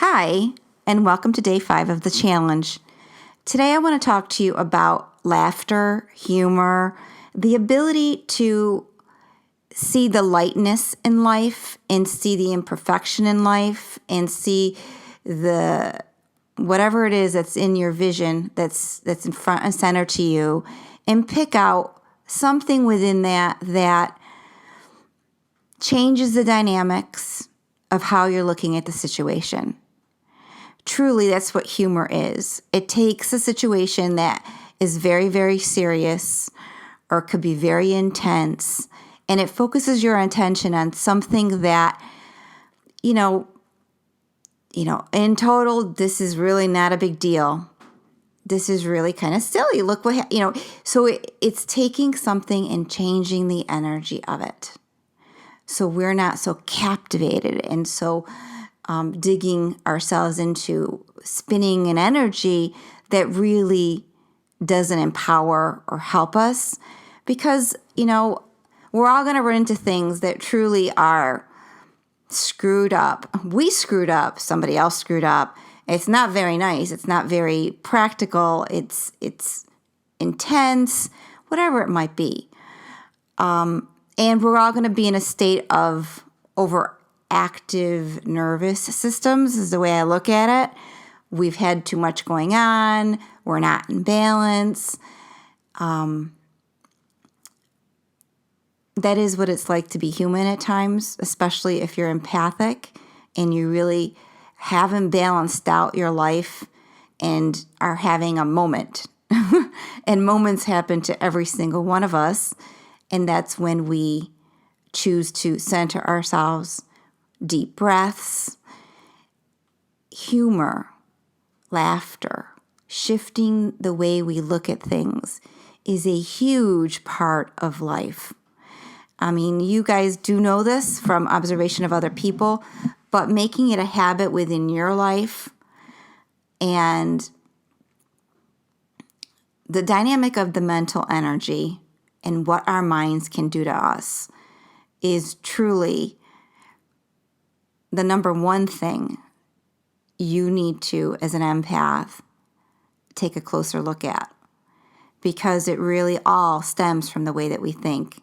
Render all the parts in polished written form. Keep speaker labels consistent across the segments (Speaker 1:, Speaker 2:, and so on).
Speaker 1: Hi, and welcome to day 5 of the challenge. Today I want to talk to you about laughter, humor, the ability to see the lightness in life and see the imperfection in life and see the whatever it is that's in your vision that's in front and center to you, and pick out something within that changes the dynamics of how you're looking at the situation. Truly, that's what humor is. It takes a situation that is very, very serious or could be very intense, and it focuses your attention on something that, in total, this is really not a big deal. This is really kind of silly. Look what, so it's taking something and changing the energy of it. So we're not so captivated and so digging ourselves into spinning an energy that really doesn't empower or help us, because, we're all going to run into things that truly are screwed up. We screwed up. Somebody else screwed up. It's not very nice. It's not very practical. It's intense, whatever it might be. And we're all going to be in a state of overactive nervous systems is the way I look at it. We've had too much going on. We're not in balance. That is what it's like to be human at times, especially if you're empathic and you really haven't balanced out your life and are having a moment. And moments happen to every single one of us. And that's when we choose to center ourselves, deep breaths, humor, laughter, shifting the way we look at things is a huge part of life. I mean, you guys do know this from observation of other people, but making it a habit within your life and the dynamic of the mental energy and what our minds can do to us is truly the number one thing you need to, as an empath, take a closer look at, because it really all stems from the way that we think.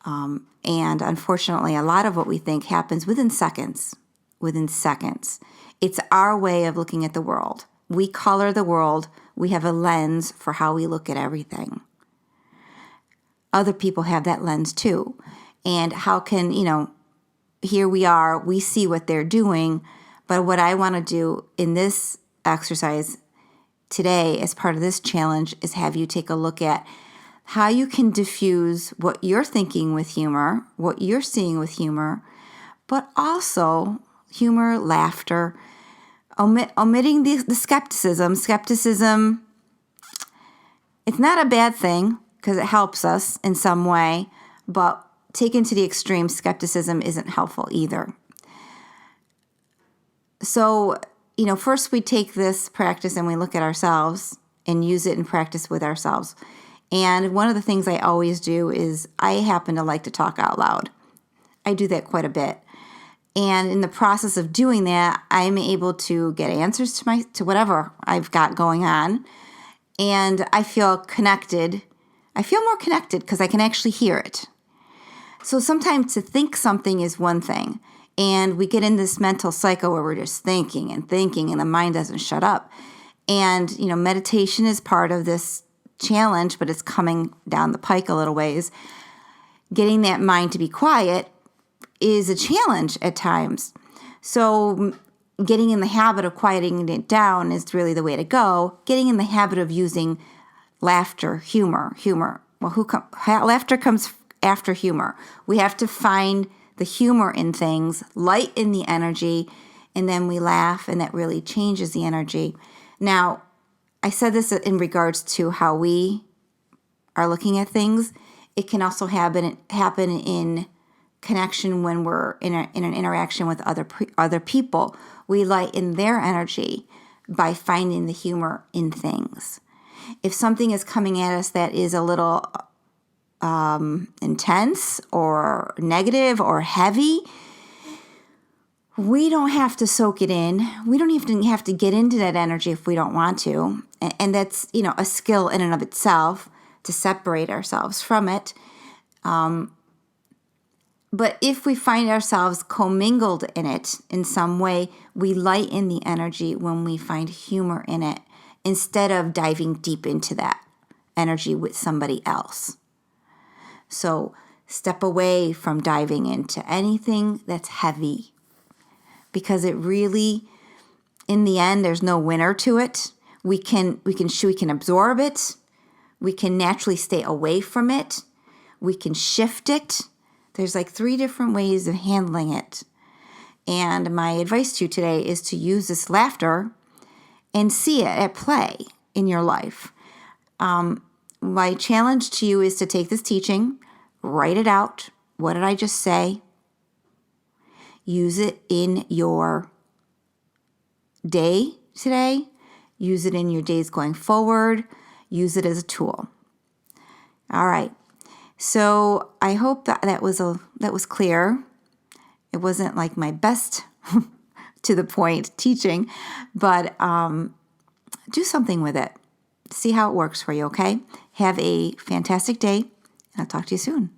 Speaker 1: And unfortunately, a lot of what we think happens within seconds. It's our way of looking at the world. We color the world. We have a lens for how we look at everything. Other people have that lens too. And how can, here we are, we see what they're doing. But what I want to do in this exercise today as part of this challenge is have you take a look at how you can diffuse what you're thinking with humor, what you're seeing with humor, but also humor, laughter, omitting the skepticism. Skepticism, it's not a bad thing because it helps us in some way, but taken to the extreme, skepticism isn't helpful either. So, first we take this practice and we look at ourselves and use it in practice with ourselves. And one of the things I always do is I happen to like to talk out loud. I do that quite a bit. And in the process of doing that, I'm able to get answers to whatever I've got going on. And I feel connected. I feel more connected because I can actually hear it. So sometimes to think something is one thing. And we get in this mental cycle where we're just thinking and the mind doesn't shut up. And, meditation is part of this challenge, but it's coming down the pike a little ways. Getting that mind to be quiet is a challenge at times. So getting in the habit of quieting it down is really the way to go. Getting in the habit of using laughter, humor. Well, laughter comes after humor. We have to find the humor in things, lighten the energy, and then we laugh, and that really changes the energy. Now, I said this in regards to how we are looking at things. It can also happen in connection when we're in an interaction with other people. We lighten their energy by finding the humor in things. If something is coming at us that is a little intense or negative or heavy, we don't have to soak it in. We don't even have to get into that energy if we don't want to. And that's, a skill in and of itself to separate ourselves from it. But if we find ourselves commingled in it in some way, we lighten the energy when we find humor in it instead of diving deep into that energy with somebody else. So step away from diving into anything that's heavy, because it really, in the end, there's no winner to it. We can absorb it. We can naturally stay away from it. We can shift it. There's like 3 different ways of handling it. And my advice to you today is to use this laughter and see it at play in your life. My challenge to you is to take this teaching, write it out. What did I just say? Use it in your day today. Use it in your days going forward. Use it as a tool. All right. So I hope that was clear. It wasn't like my best to the point teaching, but do something with it. See how it works for you, okay? Have a fantastic day, and I'll talk to you soon.